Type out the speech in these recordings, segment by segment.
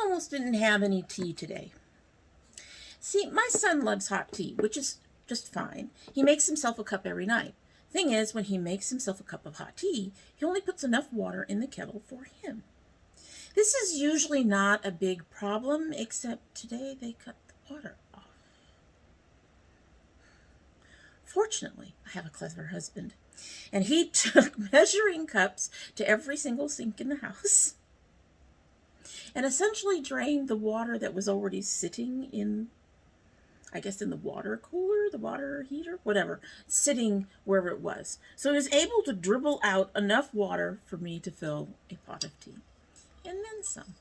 almost didn't have any tea today. See, my son loves hot tea, which is just fine. He makes himself a cup every night. Thing is, when he makes himself a cup of hot tea, he only puts enough water in the kettle for him. This is usually not a big problem, except today they cut the water off. Fortunately, I have a clever husband, and he took measuring cups to every single sink in the house and essentially drained the water that was already sitting in, I guess, in the water cooler, the water heater, whatever, sitting wherever it was. So he was able to dribble out enough water for me to fill a pot of tea, and then some.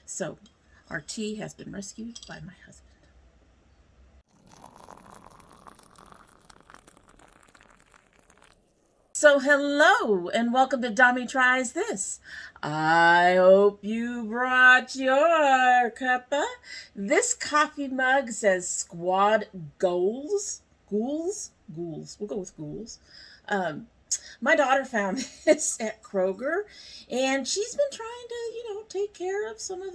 So our tea has been rescued by my husband. So hello and welcome to domytriesthis. I hope you brought your cuppa. This coffee mug says Squad Goals. Ghouls? Ghouls. We'll go with ghouls. My daughter found this at Kroger, and she's been trying to, take care of some of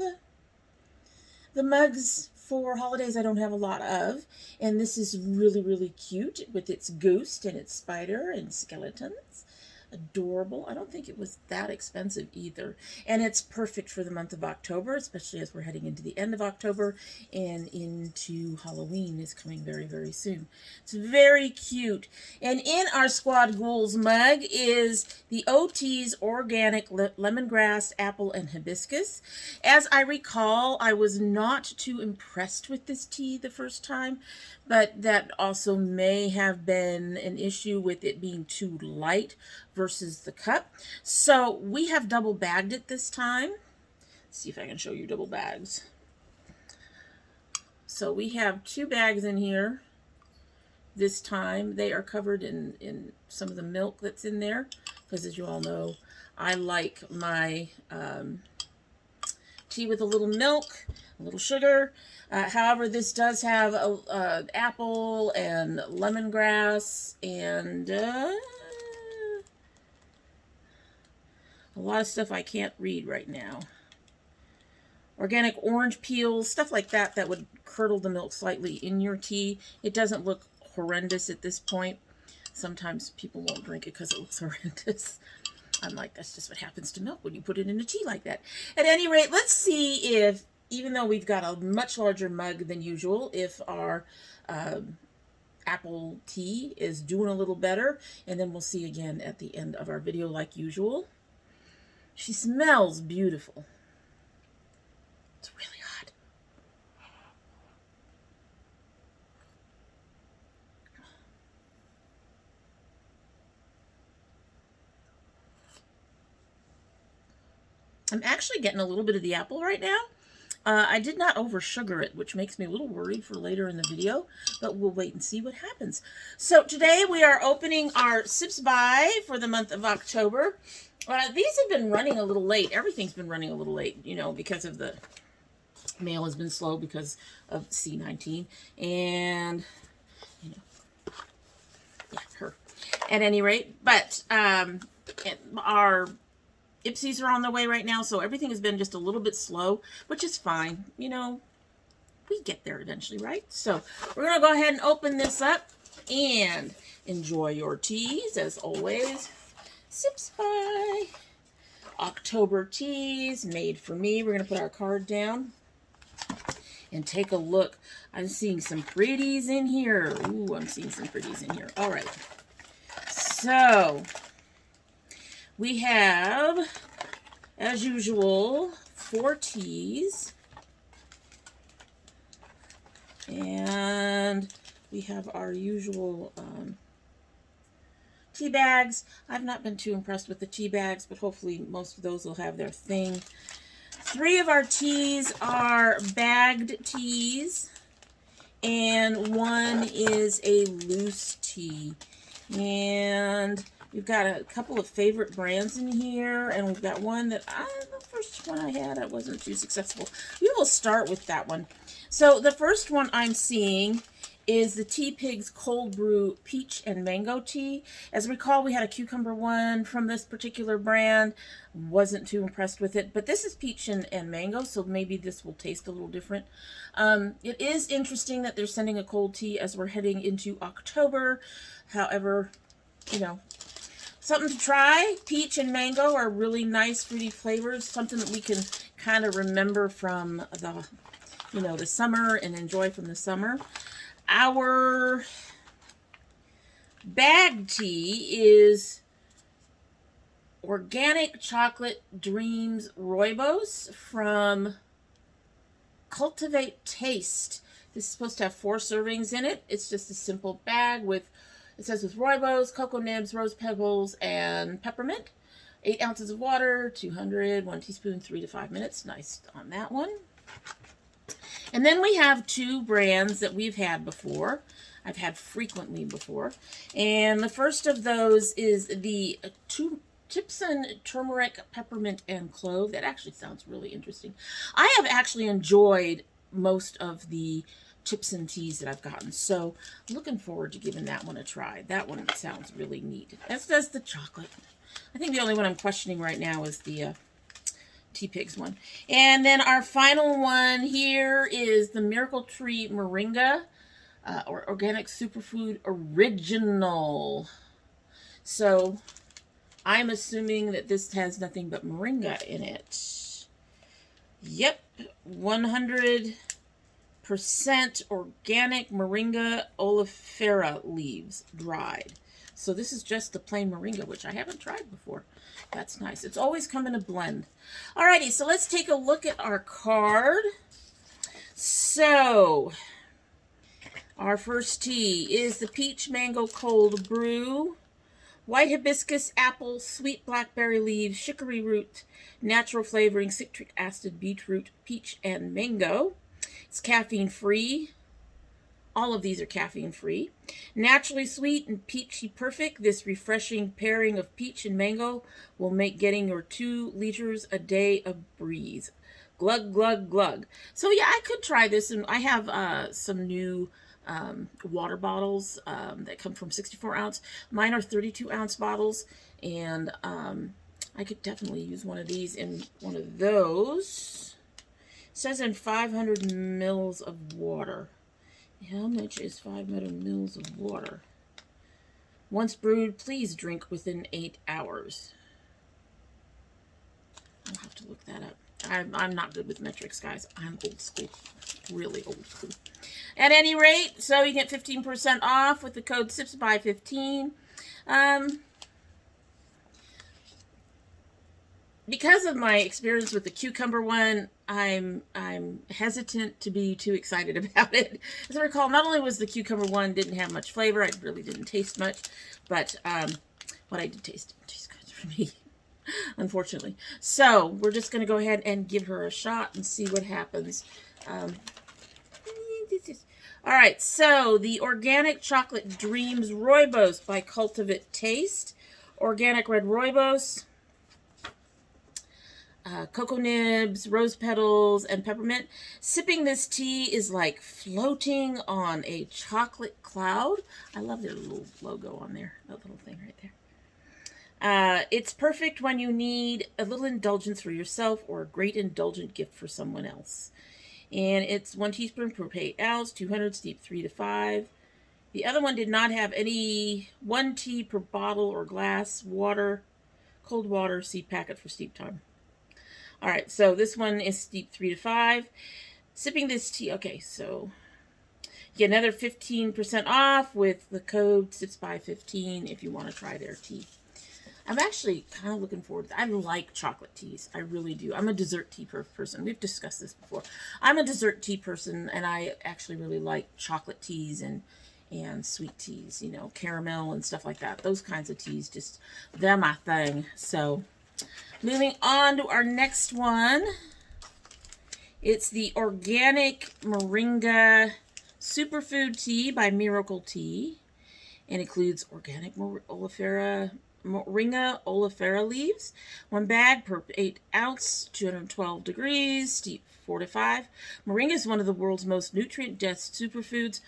the mugs for holidays I don't have a lot of. And this is really, really cute with its ghost and its spider and skeletons. Adorable. I don't think it was that expensive either. And it's perfect for the month of October, especially as we're heading into the end of October and into Halloween is coming very, very soon. It's very cute. And in our Squad Ghouls mug is the Oteas Organic Lemongrass, Apple, and Hibiscus. As I recall, I was not too impressed with this tea the first time, but that also may have been an issue with it being too light versus the cup. So we have double bagged it this time. Let's see if I can show you double bags. So we have 2 bags in here this time. They are covered in some of the milk that's in there, because as you all know, I like my tea with a little milk, a little sugar. However, this does have apple and lemongrass and a lot of stuff I can't read right now. Organic orange peels, stuff like that, that would curdle the milk slightly in your tea. It doesn't look horrendous at this point. Sometimes people won't drink it because it looks horrendous. I'm like, that's just what happens to milk when you put it in a tea like that. At any rate, let's see if, even though we've got a much larger mug than usual, if our apple tea is doing a little better. And then we'll see again at the end of our video like usual. She smells beautiful. It's really hot. I'm actually getting a little bit of the apple right now. I did not over sugar it, which makes me a little worried for later in the video, but we'll wait and see what happens. So today we are opening our Sipsby for the month of October. These have been running a little late. Everything's been running a little late, because of the mail has been slow because of C19 and, yeah, her. At any rate, but our Ipsies are on their way right now, so everything has been just a little bit slow, which is fine. We get there eventually, right? So we're going to go ahead and open this up and enjoy your teas, as always. Sipsby. October teas made for me. We're going to put our card down and take a look. I'm seeing some pretties in here. Ooh, I'm seeing some pretties in here. All right. So we have, as usual, 4 teas. And we have our usual tea bags. I've not been too impressed with the tea bags, but hopefully most of those will have their thing. 3 of our teas are bagged teas, and 1 is a loose tea. And we've got a couple of favorite brands in here, and we've got one that the first one I had, I wasn't too successful. We will start with that one. So the first one I'm seeing is the Tea Pig's Cold Brew Peach and Mango Tea. As I recall, we had a cucumber one from this particular brand. Wasn't too impressed with it, but this is peach and mango, so maybe this will taste a little different. It is interesting that they're sending a cold tea as we're heading into October. However, you know, something to try. Peach and mango are really nice, fruity flavors. Something that we can kind of remember from the, you know, the summer and enjoy from the summer. Our bag tea is Organic Chocolate Dreams Rooibos from Cultivate Taste. This is supposed to have 4 servings in it. It's just a simple bag with, it says with rooibos, cocoa nibs, rose pebbles, and peppermint. 8 ounces of water, 200, 1 teaspoon, 3 to 5 minutes. Nice on that one. And then we have 2 brands that we've had before. I've had frequently before. And the first of those is the Tipson Turmeric, Peppermint, and Clove. That actually sounds really interesting. I have actually enjoyed most of the Tipson teas that I've gotten. So looking forward to giving that one a try. That one sounds really neat. As does the chocolate. I think the only one I'm questioning right now is the Tea Pigs one. And then our final one here is the Miracle Tree Moringa or Organic Superfood Original. So I'm assuming that this has nothing but moringa in it. Yep, 100% organic moringa oleifera leaves, dried. So this is just the plain moringa, which I haven't tried before. That's nice. It's always come in a blend. Alrighty, so let's take a look at our card. So, our first tea is the Peach Mango Cold Brew. White hibiscus, apple, sweet blackberry leaves, chicory root, natural flavoring, citric acid, beetroot, peach, and mango. It's caffeine free. All of these are caffeine free. Naturally sweet and peachy perfect. This refreshing pairing of peach and mango will make getting your 2 liters a day a breeze. Glug, glug, glug. So yeah, I could try this, and I have some new water bottles that come from 64 ounce. Mine are 32 ounce bottles, and I could definitely use one of these in one of those. It says in 500 mils of water. How much is 500 mils of water? Once brewed, please drink within 8 hours. I'll have to look that up. I'm not good with metrics, guys. I'm old school. Really old school. At any rate, so you get 15% off with the code Sipsby15. Because of my experience with the cucumber one, I'm hesitant to be too excited about it. As I recall, not only was the cucumber one didn't have much flavor, I really didn't taste much, but what I did taste didn't taste good for me, unfortunately. So we're just going to go ahead and give her a shot and see what happens. All right, so the Organic Chocolate Dreams Rooibos by Cultivate Taste. Organic red rooibos. Cocoa nibs, rose petals, and peppermint. Sipping this tea is like floating on a chocolate cloud. I love their little logo on there, that little thing right there. It's perfect when you need a little indulgence for yourself or a great indulgent gift for someone else. And it's 1 teaspoon per 8 ounce, 200, steep 3 to 5. The other one did not have any 1 tea per bottle or glass, water, cold water, seed packet for steep time. All right, so this one is steep 3 to 5. Sipping this tea, okay, so get another 15% off with the code Sipsby15 if you want to try their tea. I'm actually kind of looking forward to I like chocolate teas. I really do. I'm a dessert tea person. We've discussed this before. I'm a dessert tea person, and I actually really like chocolate teas and sweet teas, you know, caramel and stuff like that. Those kinds of teas, just, they're my thing. So moving on to our next one. It's the Organic Moringa Superfood Tea by Miracle Tea. And includes organic moringa oleifera leaves. 1 bag per 8 ounce, 212 degrees, steep 4 to 5. Moringa is one of the world's most nutrient-dense superfoods.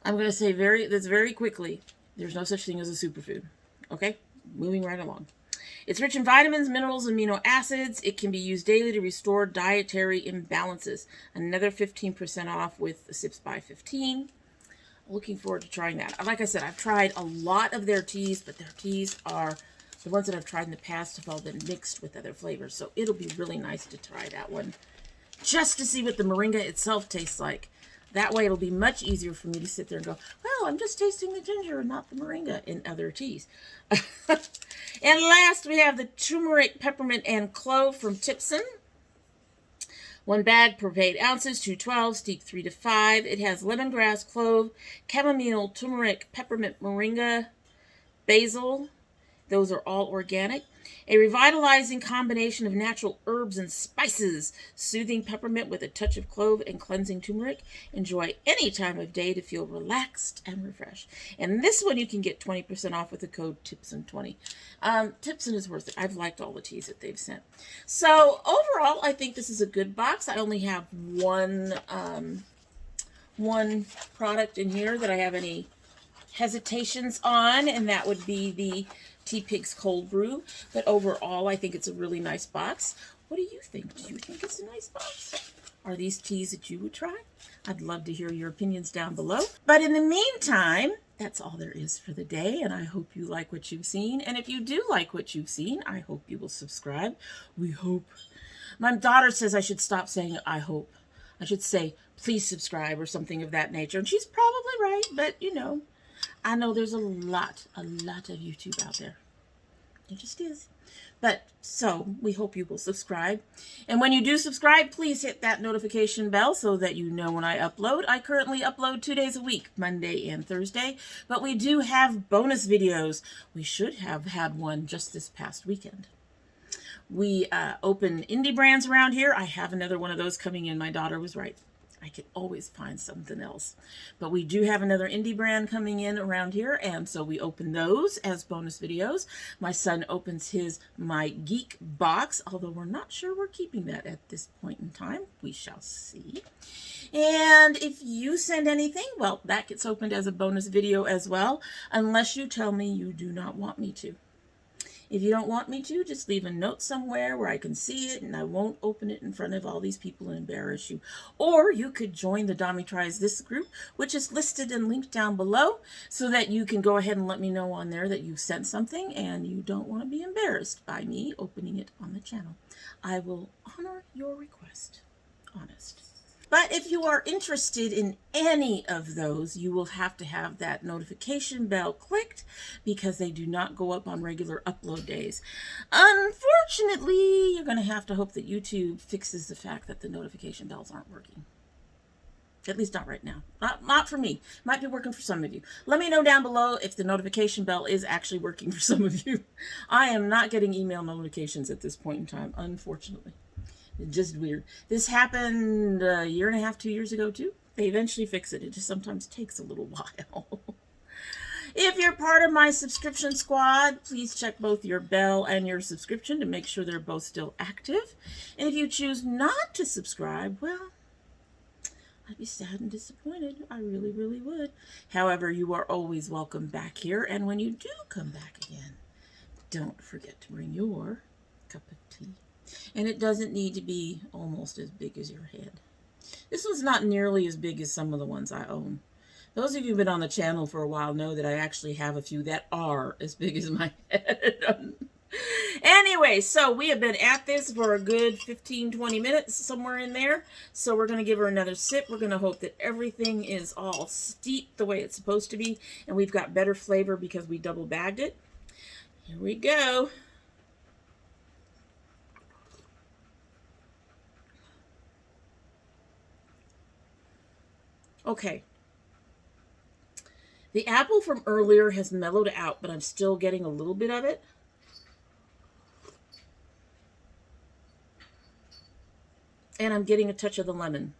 I'm going to say that's very quickly, there's no such thing as a superfood. Okay? Moving right along. It's rich in vitamins, minerals, amino acids. It can be used daily to restore dietary imbalances. Another 15% off with the Sipsby 15. Looking forward to trying that. Like I said, I've tried a lot of their teas, but their teas are, the ones that I've tried in the past have all been mixed with other flavors. So it'll be really nice to try that one just to see what the moringa itself tastes like. That way it'll be much easier for me to sit there and go, well, I'm just tasting the ginger and not the moringa in other teas. And last, we have the turmeric, peppermint, and clove from Tipson. 1 bag per 8 ounces, 212, steep 3 to 5. It has lemongrass, clove, chamomile, turmeric, peppermint, moringa, basil. Those are all organic. A revitalizing combination of natural herbs and spices. Soothing peppermint with a touch of clove and cleansing turmeric. Enjoy any time of day to feel relaxed and refreshed. And this one you can get 20% off with the code TIPSON20. Tipson is worth it. I've liked all the teas that they've sent. So overall, I think this is a good box. I only have one product in here that I have any hesitations on, and that would be the Tea Pig's Cold Brew. But overall, I think it's a really nice box. What do you think? Do you think it's a nice box? Are these teas that you would try? I'd love to hear your opinions down below. But in the meantime, that's all there is for the day, and I hope you like what you've seen. And if you do like what you've seen, I hope you will subscribe. We hope. My daughter says I should stop saying I hope. I should say, please subscribe or something of that nature. And she's probably right, but you know, I know there's a lot of YouTube out there. It just is. But, so, we hope you will subscribe. And when you do subscribe, please hit that notification bell so that you know when I upload. I currently upload 2 days a week, Monday and Thursday. But we do have bonus videos. We should have had one just this past weekend. We open indie brands around here. I have another one of those coming in. My daughter was right. I could always find something else. But we do have another indie brand coming in around here, and so we open those as bonus videos. My son opens his My Geek box, although we're not sure we're keeping that at this point in time. We shall see. And if you send anything, well, that gets opened as a bonus video as well, unless you tell me you do not want me to. If you don't want me to, just leave a note somewhere where I can see it and I won't open it in front of all these people and embarrass you. Or you could join the Dami Tries This group, which is listed and linked down below, so that you can go ahead and let me know on there that you've sent something and you don't want to be embarrassed by me opening it on the channel. I will honor your request. Honest. But if you are interested in any of those, you will have to have that notification bell clicked because they do not go up on regular upload days. Unfortunately, you're going to have to hope that YouTube fixes the fact that the notification bells aren't working. At least not right now. Not for me. Might be working for some of you. Let me know down below if the notification bell is actually working for some of you. I am not getting email notifications at this point in time, unfortunately. Just weird. This happened a year and a half, 2 years ago too. They eventually fix it. It just sometimes takes a little while. If you're part of my subscription squad, please check both your bell and your subscription to make sure they're both still active. And if you choose not to subscribe, well, I'd be sad and disappointed. I really, really would. However, you are always welcome back here. And when you do come back again, don't forget to bring your cup of tea. And it doesn't need to be almost as big as your head. This one's not nearly as big as some of the ones I own. Those of you who've been on the channel for a while know that I actually have a few that are as big as my head. Anyway, so we have been at this for a good 15-20 minutes, somewhere in there. So we're going to give her another sip. We're going to hope that everything is all steeped the way it's supposed to be. And we've got better flavor because we double bagged it. Here we go. Okay. The apple from earlier has mellowed out, but I'm still getting a little bit of it. And I'm getting a touch of the lemon.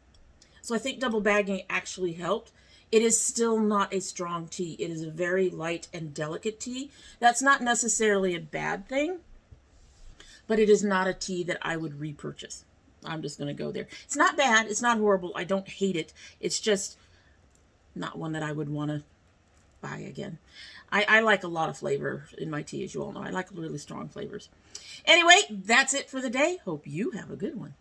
So I think double bagging actually helped. It is still not a strong tea. It is a very light and delicate tea. That's not necessarily a bad thing, but it is not a tea that I would repurchase. I'm just going to go there. It's not bad. It's not horrible. I don't hate it. It's just, Not one that I would want to buy again. I like a lot of flavor in my tea, as you all know. I like really strong flavors. Anyway, that's it for the day. Hope you have a good one.